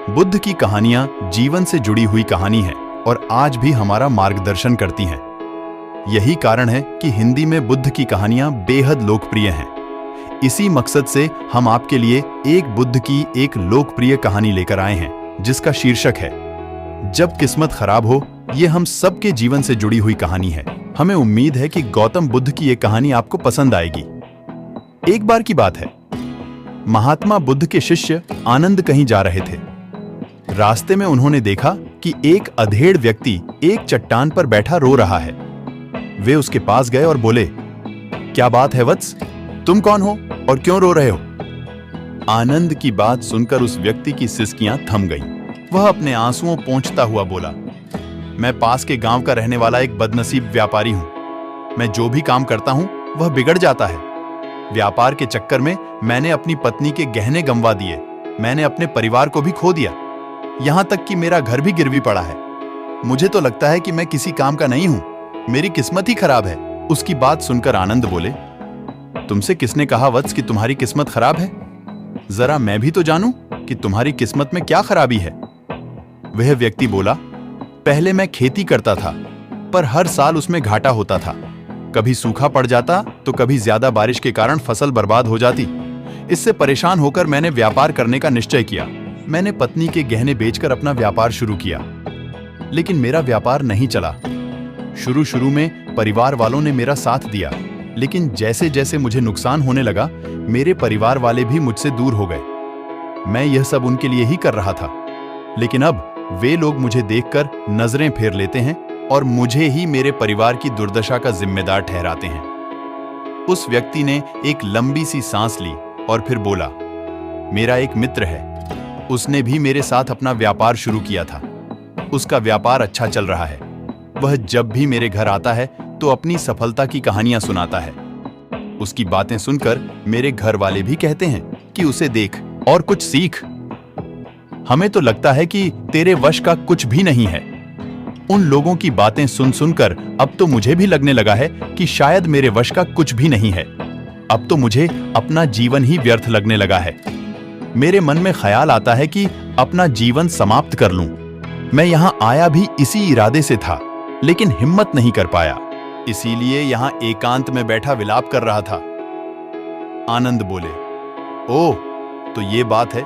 बुद्ध की कहानियां जीवन से जुड़ी हुई कहानी है और आज भी हमारा मार्गदर्शन करती हैं। यही कारण है कि हिंदी में बुद्ध की कहानियां बेहद लोकप्रिय हैं। इसी मकसद से हम आपके लिए एक बुद्ध की एक लोकप्रिय कहानी लेकर आए हैं, जिसका शीर्षक है जब किस्मत खराब हो। ये हम सबके जीवन से जुड़ी हुई कहानी है। हमें उम्मीद है कि गौतम बुद्ध की ये कहानी आपको पसंद आएगी। एक बार की बात है, महात्मा बुद्ध के शिष्य आनंद कहीं जा रहे थे। रास्ते में उन्होंने देखा कि एक अधेड़ व्यक्ति एक चट्टान पर बैठा रो रहा है। वे उसके पास गए और बोले, क्या बात है वत्स, तुम कौन हो और क्यों रो रहे हो? आनंद की बात सुनकर उस व्यक्ति की सिसकियां थम गईं। वह अपने आंसुओं पोंछता हुआ बोला, मैं पास के गांव का रहने वाला एक बदनसीब व्यापारी हूं। मैं जो भी काम करता हूं वह बिगड़ जाता है। व्यापार के चक्कर में मैंने अपनी पत्नी के गहने गंवा दिए। मैंने अपने परिवार को भी खो दिया। यहां तक कि मेरा घर भी गिरवी पड़ा है। मुझे तो लगता है कि मैं किसी काम का नहीं हूं। मेरी किस्मत ही खराब है। उसकी बात सुनकर आनंद बोले, तुमसे किसने कहा वत्स कि तुम्हारी किस्मत खराब है? जरा मैं भी तो जानूं कि तुम्हारी किस्मत में क्या खराबी है। वह व्यक्ति बोला, पहले मैं खेती करता था, पर हर साल उसमें घाटा होता था। कभी सूखा पड़ जाता तो कभी ज्यादा बारिश के कारण फसल बर्बाद हो जाती। इससे परेशान होकर मैंने व्यापार करने का निश्चय किया। मैंने पत्नी के गहने बेचकर अपना व्यापार शुरू किया, लेकिन मेरा व्यापार नहीं चला। शुरू में परिवार वालों ने मेरा साथ दिया, लेकिन जैसे जैसे मुझे नुकसान होने लगा, मेरे परिवार वाले भी मुझसे दूर हो गए। मैं यह सब उनके लिए ही कर रहा था, लेकिन अब वे लोग मुझे देखकर नजरें फेर लेते हैं और मुझे ही मेरे परिवार की दुर्दशा का जिम्मेदार ठहराते हैं। उस व्यक्ति ने एक लंबी सी सांस ली और फिर बोला, मेरा एक मित्र है। उसने भी मेरे साथ अपना व्यापार शुरू किया था। उसका व्यापार अच्छा चल रहा है। वह जब भी मेरे घर आता है तो अपनी सफलता की कहानियां सुनाता है। उसकी बातें सुनकर मेरे घर वाले भी कहते हैं कि उसे देख और कुछ सीख। हमें तो लगता है कि तेरे वश का कुछ भी नहीं है। उन लोगों की बातें सुन सुनकर अब तो मुझे भी लगने लगा है कि शायद मेरे वश का कुछ भी नहीं है। अब तो मुझे अपना जीवन ही व्यर्थ लगने लगा है। मेरे मन में ख्याल आता है कि अपना जीवन समाप्त कर लूं। मैं यहां आया भी इसी इरादे से था, लेकिन हिम्मत नहीं कर पाया। इसीलिए यहां एकांत में बैठा विलाप कर रहा था। आनंद बोले, ओह, तो ये बात है।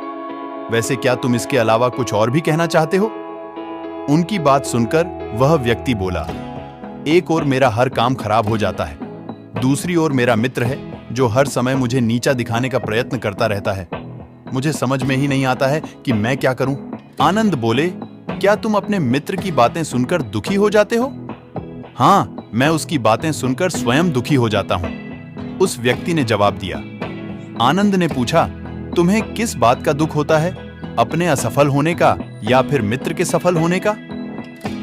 वैसे क्या तुम इसके अलावा कुछ और भी कहना चाहते हो? उनकी बात सुनकर वह व्यक्ति बोला, एक ओर मेरा हर काम खराब हो जाता है, दूसरी ओर मेरा मित्र है जो हर समय मुझे नीचा दिखाने का प्रयत्न करता रहता है। मुझे समझ में ही नहीं आता है कि मैं क्या करूं। आनंद बोले, क्या तुम अपने मित्र की बातें सुनकर दुखी हो जाते हो? हाँ, मैं उसकी बातें सुनकर स्वयं दुखी हो जाता हूं, उस व्यक्ति ने जवाब दिया। आनंद ने पूछा, तुम्हें किस बात का दुख होता है, अपने असफल होने का या फिर मित्र के सफल होने का?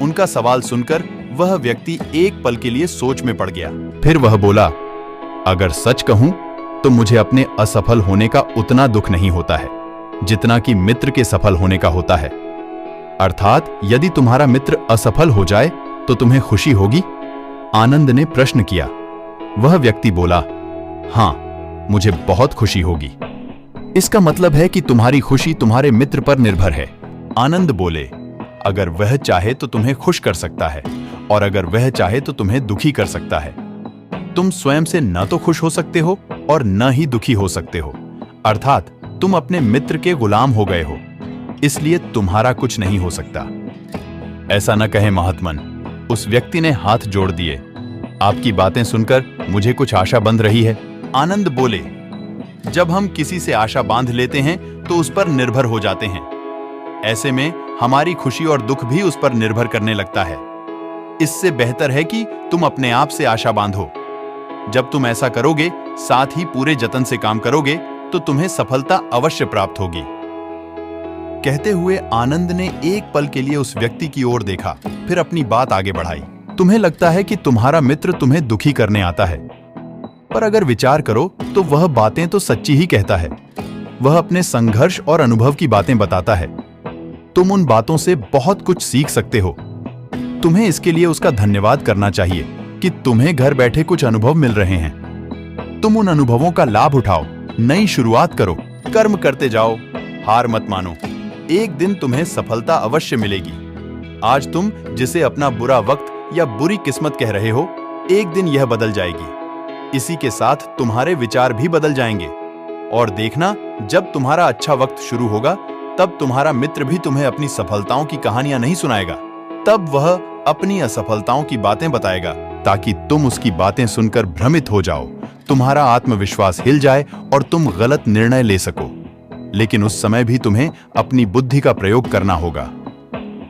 उनका सवाल सुनकर वह व्यक्ति एक पल के लिए सोच में पड़ गया। फिर वह बोला, अगर सच कहूं तो मुझे अपने असफल होने का उतना दुख नहीं होता है जितना कि मित्र के सफल होने का होता है। अर्थात यदि तुम्हारा मित्र असफल हो जाए तो तुम्हें खुशी होगी? आनंद ने प्रश्न किया। वह व्यक्ति बोला, हां, मुझे बहुत खुशी होगी। इसका मतलब है कि तुम्हारी खुशी तुम्हारे मित्र पर निर्भर है। आनंद बोले, अगर वह चाहे तो तुम्हें खुश कर सकता है और अगर वह चाहे तो तुम्हें दुखी कर सकता है। तुम स्वयं से न तो खुश हो सकते हो और न ही दुखी हो सकते हो। अर्थात तुम अपने मित्र के गुलाम हो गए हो, इसलिए तुम्हारा कुछ नहीं हो सकता। ऐसा न कहे महात्मन, उस व्यक्ति ने हाथ जोड़ दिए। आपकी बातें सुनकर मुझे कुछ आशा बंध रही है। आनंद बोले, जब हम किसी से आशा बांध लेते हैं तो उस पर निर्भर हो जाते हैं। ऐसे में हमारी खुशी और दुख भी उस पर निर्भर करने लगता है। इससे बेहतर है कि तुम अपने आप से आशा बांधो। जब तुम ऐसा करोगे, साथ ही पूरे जतन से काम करोगे, तो तुम्हें सफलता अवश्य प्राप्त होगी। कहते हुए आनंद ने एक पल के लिए उस व्यक्ति की ओर देखा, फिर अपनी बात आगे बढ़ाई। तुम्हें लगता है कि तुम्हारा मित्र तुम्हें दुखी करने आता है, पर अगर विचार करो तो वह बातें तो सच्ची ही कहता है। वह अपने संघर्ष और अनुभव की बातें बताता है। तुम उन बातों से बहुत कुछ सीख सकते हो। तुम्हें इसके लिए उसका धन्यवाद करना चाहिए कि तुम्हें घर बैठे कुछ अनुभव मिल रहे हैं। तुम उन अनुभवों का लाभ उठाओ, नई शुरुआत करो, कर्म करते जाओ, हार मत मानो। एक दिन तुम्हें सफलता अवश्य मिलेगी। आज तुम जिसे अपना बुरा वक्त या बुरी किस्मत कह रहे हो, एक दिन यह बदल जाएगी। इसी के साथ तुम्हारे विचार भी बदल जाएंगे। और देखना, जब तुम्हारा अच्छा वक्त शुरू होगा, तब तुम्हारा मित्र भी तुम्हें अपनी सफलताओं की कहानियां नहीं सुनाएगा। तब वह अपनी असफलताओं की बातें बताएगा, ताकि तुम उसकी बातें सुनकर भ्रमित हो जाओ, तुम्हारा आत्मविश्वास हिल जाए और तुम गलत निर्णय ले सको। लेकिन उस समय भी तुम्हें अपनी बुद्धि का प्रयोग करना होगा।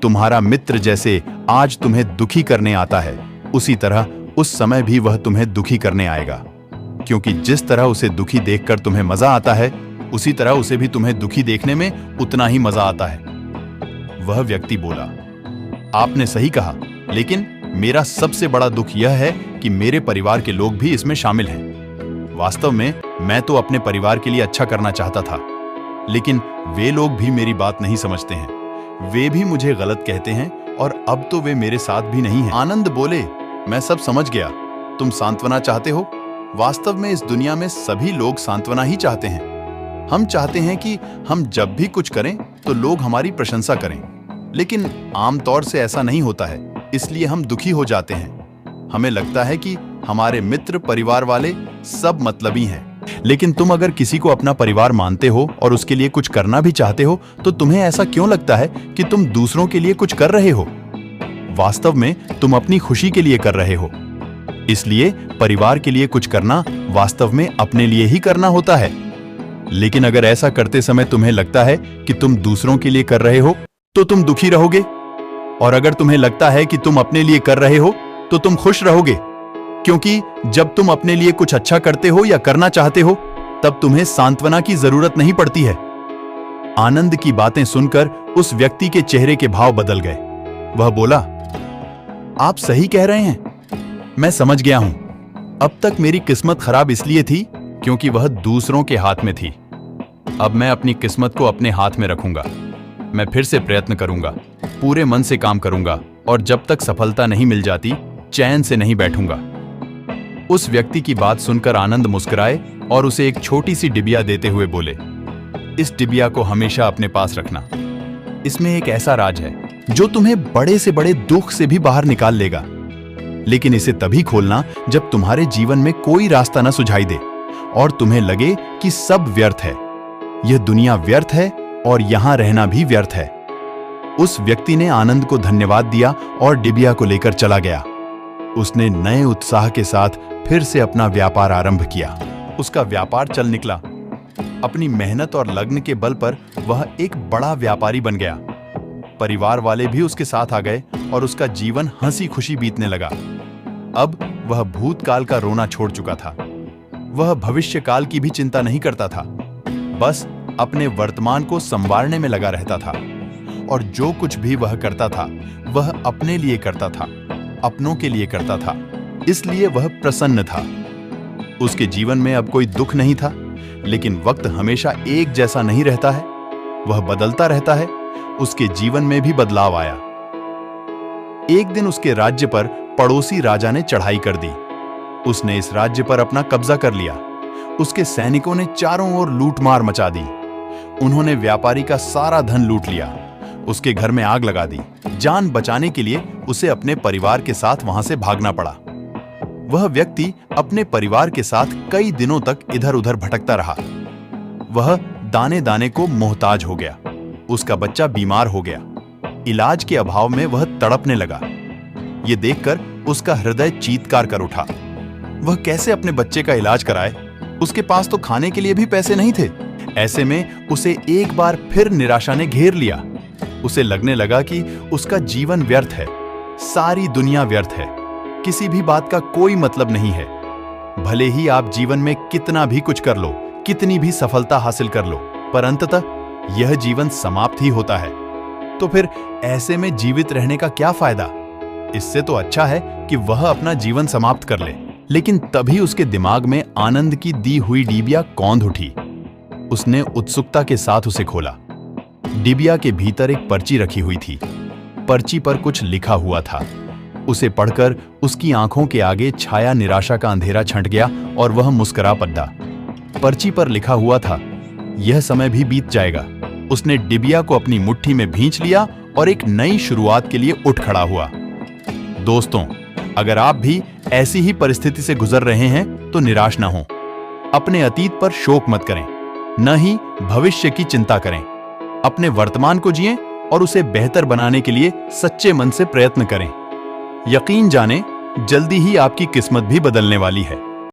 तुम्हारा मित्र जैसे आज तुम्हें दुखी करने आता है, उसी तरह उस समय भी वह तुम्हें दुखी करने आएगा। क्योंकि जिस तरह उसे दुखी देखकर तुम्हें मजा आता है, उसी तरह उसे भी तुम्हें दुखी देखने में उतना ही मजा आता है। वह व्यक्ति बोला, आपने सही कहा, लेकिन मेरा सबसे बड़ा दुख यह है कि मेरे परिवार के लोग भी इसमें शामिल हैं। वास्तव में मैं तो अपने परिवार के लिए अच्छा करना चाहता था, लेकिन वे लोग भी मेरी बात नहीं समझते हैं। वे भी मुझे गलत कहते हैं और अब तो वे मेरे साथ भी नहीं हैं। आनंद बोले, मैं सब समझ गया, तुम सांत्वना चाहते हो। वास्तव में इस दुनिया में सभी लोग सांत्वना ही चाहते हैं। हम चाहते हैं कि हम जब भी कुछ करें तो लोग हमारी प्रशंसा करें, लेकिन आमतौर से ऐसा नहीं होता है, इसलिए हम दुखी हो जाते हैं। हमें लगता है कि हमारे मित्र, परिवार वाले सब मतलबी हैं। लेकिन तुम अगर किसी को अपना परिवार मानते हो और उसके लिए कुछ करना भी चाहते हो, तो तुम्हें ऐसा क्यों लगता है कि तुम दूसरों के लिए कुछ कर रहे हो? वास्तव में तुम अपनी खुशी के लिए कर रहे हो। इसलिए परिवार के लिए कुछ करना वास्तव में अपने लिए ही करना होता है। लेकिन अगर ऐसा करते समय तुम्हें लगता है कि तुम दूसरों के लिए कर रहे हो, तो तुम दुखी रहोगे। और अगर तुम्हें लगता है कि तुम अपने लिए कर रहे हो, तो तुम खुश रहोगे। क्योंकि जब तुम अपने लिए कुछ अच्छा करते हो या करना चाहते हो, तब तुम्हें सांत्वना की जरूरत नहीं पड़ती है। आनंद की बातें सुनकर उस व्यक्ति के चेहरे के भाव बदल गए। वह बोला, आप सही कह रहे हैं, मैं समझ गया हूं। अब तक मेरी किस्मत खराब इसलिए थी क्योंकि वह दूसरों के हाथ में थी। अब मैं अपनी किस्मत को अपने हाथ में रखूंगा। मैं फिर से प्रयत्न करूंगा, पूरे मन से काम करूंगा, और जब तक सफलता नहीं मिल जाती, चैन से नहीं बैठूंगा। उस व्यक्ति की बात सुनकर आनंद मुस्कुराए और उसे एक छोटी सी डिबिया देते हुए बोले, इस डिबिया को हमेशा अपने पास रखना। इसमें एक ऐसा राज है जो तुम्हें बड़े से बड़े दुख से भी बाहर निकाल लेगा। लेकिन इसे तभी खोलना जब तुम्हारे जीवन में कोई रास्ता न सुझाई दे और तुम्हें लगे कि सब व्यर्थ है। यह दुनिया व्यर्थ है और यहां रहना भी व्यर्थ है। उस व्यक्ति ने आनंद को धन्यवाद दिया और डिबिया को लेकर चला गया। उसने नए उत्साह के साथ फिर से अपना व्यापार आरंभ किया। उसका व्यापार चल निकला। अपनी मेहनत और लगन के बल पर वह एक बड़ा व्यापारी बन गया। परिवार वाले भी उसके साथ आ गए और उसका जीवन हंसी खुशी बीतने लगा। अब वह भूतकाल का रोना छोड़ चुका था। वह भविष्यकाल की भी चिंता नहीं करता था, बस अपने वर्तमान को संवारने में लगा रहता था। और जो कुछ भी वह करता था, वह अपने लिए करता था, अपनों के लिए करता था। इसलिए वह प्रसन्न था। उसके जीवन में अब कोई दुख नहीं था। लेकिन वक्त हमेशा एक जैसा नहीं रहता है, वह बदलता रहता है। उसके जीवन में भी बदलाव आया। एक दिन उसके राज्य पर पड़ोसी राजा ने चढ़ाई कर दी। उसने इस राज्य पर अपना कब्जा कर लिया। उसके सैनिकों ने चारों ओर लूटमार मचा दी। उन्होंने व्यापारी का सारा धन लूट लिया। उसके घर में आग लगा दी। जान बचाने के लिए उसे अपने परिवार के साथ वहां से भागना पड़ा। वह व्यक्ति अपने परिवार के साथ कई दिनों तक इधर उधर भटकता रहा। वह दाने दाने को मोहताज हो गया। उसका बच्चा बीमार हो गया। इलाज के अभाव में वह तड़पने लगा। यह देखकर उसका हृदय चीत्कार कर उठा। वह कैसे अपने बच्चे का इलाज कराए? उसके पास तो खाने के लिए भी पैसे नहीं थे। ऐसे में उसे एक बार फिर निराशा ने घेर लिया। उसे लगने लगा कि उसका जीवन व्यर्थ है, सारी दुनिया व्यर्थ है, किसी भी बात का कोई मतलब नहीं है। भले ही आप जीवन में कितना भी कुछ कर लो, कितनी भी सफलता हासिल कर लो, पर अंततः यह जीवन समाप्त ही होता है। तो फिर ऐसे में जीवित रहने का क्या फायदा? इससे तो अच्छा है कि वह अपना जीवन समाप्त कर ले। लेकिन तभी उसके दिमाग में आनंद की दी हुई डिबिया कौंध उठी। उसने उत्सुकता के साथ उसे खोला। डिबिया के भीतर एक पर्ची रखी हुई थी। पर्ची पर कुछ लिखा हुआ था। उसे पढ़कर उसकी आंखों के आगे छाया निराशा का अंधेरा छंट गया और वह मुस्कुरा पड़ा। पर्ची पर लिखा हुआ था, यह समय भी बीत जाएगा, उसने डिबिया को अपनी मुट्ठी में भींच लिया और एक नई शुरुआत के लिए उठ खड़ा हुआ। दोस्तों, अगर आप भी ऐसी ही परिस्थिति से गुजर रहे हैं तो निराश ना हो। अपने अतीत पर शोक मत करें, न ही भविष्य की चिंता करें। अपने वर्तमान को जिएं और उसे बेहतर बनाने के लिए सच्चे मन से प्रयत्न करें। यकीन जानें, जल्दी ही आपकी किस्मत भी बदलने वाली है।